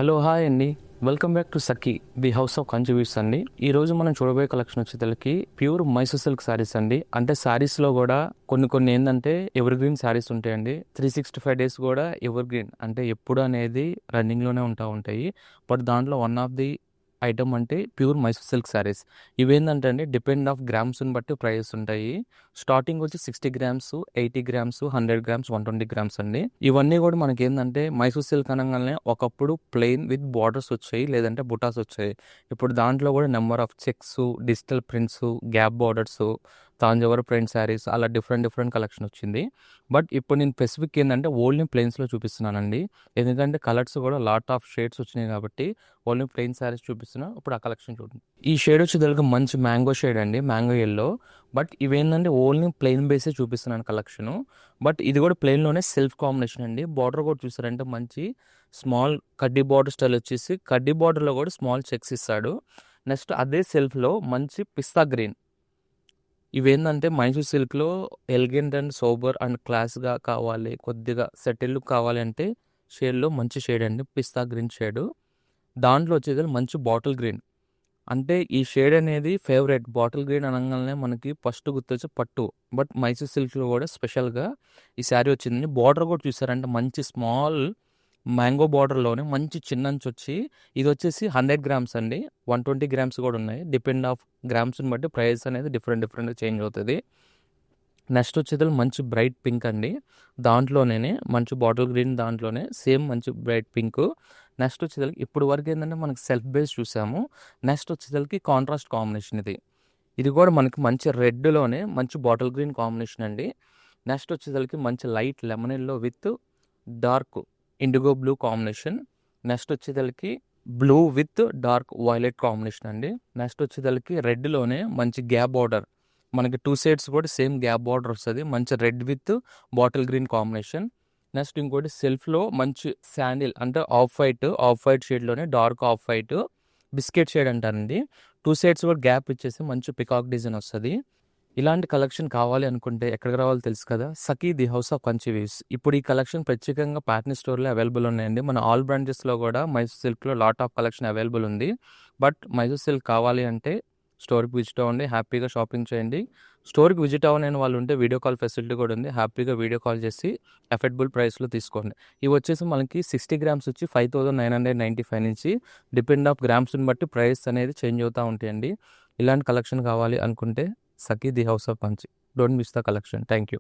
Hello hi అండి. Welcome back to Sakhi the house of కంచివీర్స్ అండి. ఈరోజు మనం చూడబోయే కలెక్షన్ వచ్చేసరికి ప్యూర్ మైసూర్ సిల్క్ శారీస్ అండి. అంటే శారీస్లో కూడా కొన్ని ఏంటంటే ఎవర్ గ్రీన్ శారీస్ ఉంటాయండి. 365 డేస్ కూడా ఎవర్ గ్రీన్ అంటే ఎప్పుడు అనేది రన్నింగ్లోనే ఉంటాయి. బట్ దాంట్లో వన్ ఆఫ్ ది ఐటమ్ అంటే ప్యూర్ మైసూర్ సిల్క్ శారీస్. ఇవేంటంటే అండి డిపెండ్ ఆఫ్ గ్రామ్స్ని బట్టి ప్రైజెస్ ఉంటాయి. స్టార్టింగ్ వచ్చి 60 గ్రామ్స్, 80 గ్రామ్స్, 100 గ్రామ్స్, 120 గ్రామ్స్ అండి. ఇవన్నీ కూడా మనకి ఏంటంటే మైసూర్ సిల్క్ అనగానే ఒకప్పుడు ప్లెయిన్ విత్ బార్డర్స్ వచ్చాయి, లేదంటే బుటాస్ వచ్చాయి. ఇప్పుడు దాంట్లో కూడా number of checks, digital prints, gap borders, Thanjavur print saris అలా డిఫరెంట్ కలెక్షన్ వచ్చింది. బట్ ఇప్పుడు నేను స్పెసిఫిక్ ఏంటంటే ఓన్లీ ప్లెయిన్స్లో చూపిస్తున్నానండి. ఎందుకంటే కలర్స్ కూడా లాట్ ఆఫ్ షేడ్స్ వచ్చినాయి కాబట్టి ఓన్లీ ప్లెయిన్ శారీస్ చూపిస్తున్నా. ఇప్పుడు ఆ కలెక్షన్ చూడండి. ఈ షేడ్ వచ్చేసరికి మంచి మ్యాంగో షేడ్ అండి, మ్యాంగో ఎల్లో. బట్ ఇవేంటంటే ఓన్లీ ప్లెయిన్ బేసే చూపిస్తున్నాను కలెక్షన్. బట్ ఇది కూడా ప్లెయిన్లోనే సెల్ఫ్ కాంబినేషన్ అండి. బార్డర్ కూడా చూసారంటే మంచి స్మాల్ కడ్డీ బార్డర్ స్టైల్ వచ్చేసి కడ్డీ బార్డర్లో కూడా స్మాల్ చెక్స్ ఇస్తాడు. నెక్స్ట్ అదే సెల్ఫ్లో మంచి పిస్తా గ్రీన్. ఇవేంటంటే మైసూర్ సిల్క్లో ఎలిగెంట్ అండ్ సోబర్ అండ్ క్లాస్గా కావాలి, కొద్దిగా సెటిల్ కావాలి అంటే షేడ్లో మంచి షేడ్ అండి, పిస్తా గ్రీన్ షేడు. దాంట్లో వచ్చేది మంచి బాటిల్ గ్రీన్. అంటే ఈ షేడ్ అనేది ఫేవరెట్. బాటిల్ గ్రీన్ అనగానే మనకి ఫస్ట్ గుర్తొచ్చే పట్టు. బట్ మైసూర్ సిల్క్లో కూడా స్పెషల్గా ఈ శారీ వచ్చింది. బార్డర్ కూడా చూసారంటే మంచి స్మాల్ మ్యాంగో బార్డర్లోనే మంచి చిన్నంచి వచ్చి ఇది వచ్చేసి 100 గ్రామ్స్ అండి, 120 గ్రామ్స్ కూడా ఉన్నాయి. డిపెండ్ ఆఫ్ గ్రామ్స్ని బట్టి ప్రైస్ అనేది డిఫరెంట్ చేంజ్ అవుతుంది. నెక్స్ట్ వచ్చేది మంచి బ్రైట్ పింక్ అండి, దాంట్లోనే మంచి బాటిల్ గ్రీన్, దాంట్లోనే సేమ్ మంచి బ్రైట్ పింక్. నెక్స్ట్ వచ్చేసరికి ఇప్పుడు వరకు ఏంటంటే మనకి సెల్ఫ్ బేస్ చూసాము. నెక్స్ట్ వచ్చేసరికి కాంట్రాస్ట్ కాంబినేషన్ ఇది కూడా మనకి మంచి రెడ్లోనే మంచి బాటిల్ గ్రీన్ కాంబినేషన్ అండి. నెక్స్ట్ వచ్చేసరికి మంచి light lemon yellow with dark indigo blue combination. Next వచ్చేసరికి blue with dark violet combination అండి. నెక్స్ట్ వచ్చేసరికి రెడ్లోనే మంచి గ్యాప్ బార్డర్, మనకి 2 సైడ్స్ కూడా సేమ్ గ్యాప్ బార్డర్ వస్తుంది. మంచి red with bottle green combination. Next ఇంకోటి సెల్ఫ్లో మంచి శాండిల్ అంటే ఆఫ్ వైట్ షేడ్లోనే dark off white biscuit shade అంటారండి. 2 సైడ్స్ కూడా గ్యాప్ ఇచ్చేసి మంచి పికాక్ డిజైన్ వస్తుంది. ఇలాంటి కలెక్షన్ కావాలి అనుకుంటే ఎక్కడికి రావాలో తెలుసు కదా, సఖీ ది హౌస్ ఆఫ్ కంచివీర్స్. ఇప్పుడు ఈ కలెక్షన్ ప్రత్యేకంగా ప్యాటర్న్ స్టోర్లో అవైలబుల్ ఉన్నాయండి. మన ఆల్ బ్రాంచెస్లో కూడా మైసూర్ సిల్క్లో లాట్ ఆఫ్ కలెక్షన్ అవైలబుల్ ఉంది. బట్ మైసూర్ సిల్క్ కావాలి అంటే స్టోర్కి విజిట్ అవ్వండి, హ్యాపీగా షాపింగ్ చేయండి. స్టోర్కి విజిట్ అవ్వని వాళ్ళు ఉంటే వీడియో కాల్ ఫెసిలిటీ కూడా ఉంది. హ్యాపీగా వీడియో కాల్ చేసి అఫోర్డబుల్ ప్రైస్లో తీసుకోండి. ఇవి వచ్చేసి మనకి 60 గ్రామ్స్ వచ్చి 5,995 నుంచి డిపెండ్ ఆఫ్ గ్రామ్స్ని బట్టి ప్రైస్ అనేది చేంజ్ అవుతూ ఉంటాయండి. ఇలాంటి కలెక్షన్ కావాలి అనుకుంటే Sakhi the house of Kanchi. Don't miss the collection. Thank you.